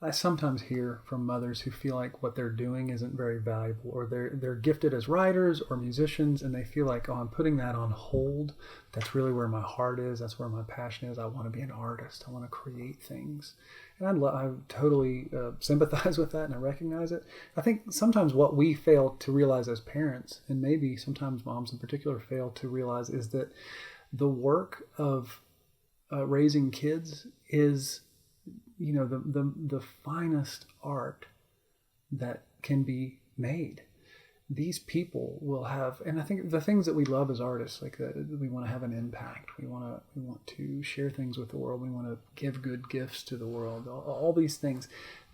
I sometimes hear from mothers who feel like what they're doing isn't very valuable, or they're gifted as writers or musicians, and they feel like, oh, I'm putting that on hold. That's really where my heart is. That's where my passion is. I want to be an artist. I want to create things, and I totally sympathize with that, and I recognize it. I think sometimes what we fail to realize as parents, and maybe sometimes moms in particular fail to realize, is that the work of raising kids is, the finest art that can be made. These people will have, and I think the things that we love as artists, like we want to have an impact. We want to share things with the world. We want to give good gifts to the world. All these things,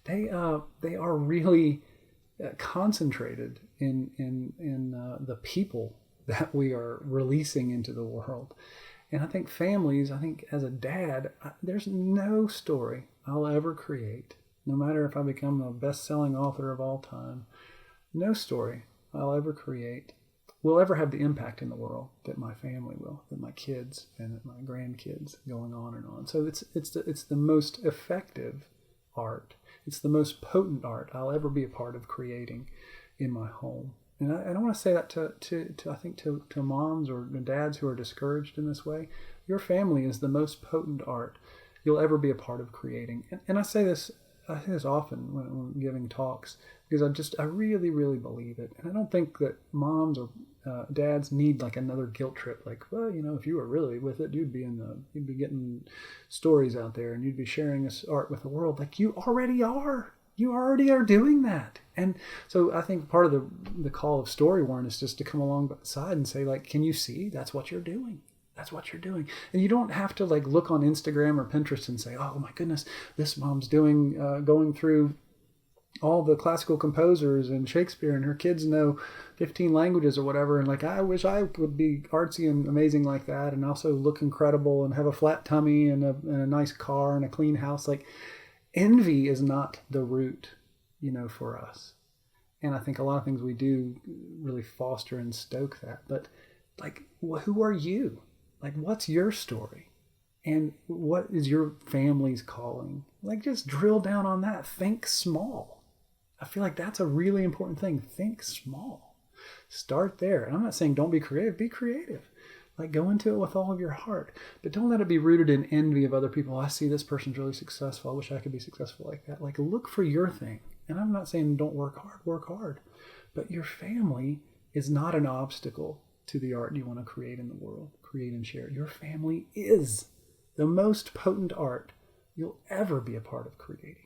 they are really concentrated in the people that we are releasing into the world. And I think families, I think as a dad, there's no story I'll ever create, no matter if I become the best-selling author of all time, no story I'll ever create will ever have the impact in the world that my family will, that my kids and that my grandkids, going on and on. So it's the most effective art. It's the most potent art I'll ever be a part of creating in my home. And I don't want to say that to moms or dads who are discouraged in this way. Your family is the most potent art you'll ever be a part of creating. And I say this often when giving talks, because I really, really believe it. And I don't think that moms or dads need like another guilt trip. Like, well, if you were really with it, you'd be getting stories out there and you'd be sharing this art with the world. Like, you already are. You already are doing that. And so I think part of the call of Story Warren is just to come alongside and say, like, can you see that's what you're doing? That's what you're doing. And you don't have to like look on Instagram or Pinterest and say, oh my goodness, this mom's going through all the classical composers and Shakespeare, and her kids know 15 languages or whatever. And like, I wish I would be artsy and amazing like that, and also look incredible and have a flat tummy and a nice car and a clean house. Like, envy is not the root, for us. And I think a lot of things we do really foster and stoke that. But like, who are you? Like, what's your story? And what is your family's calling? Like, just drill down on that. Think small. I feel like that's a really important thing. Think small. Start there. And I'm not saying don't be creative. Be creative. Like, go into it with all of your heart. But don't let it be rooted in envy of other people. I see this person's really successful. I wish I could be successful like that. Like, look for your thing. And I'm not saying don't work hard. But your family is not an obstacle to the art you want to create in the world, create and share. Your family is the most potent art you'll ever be a part of creating.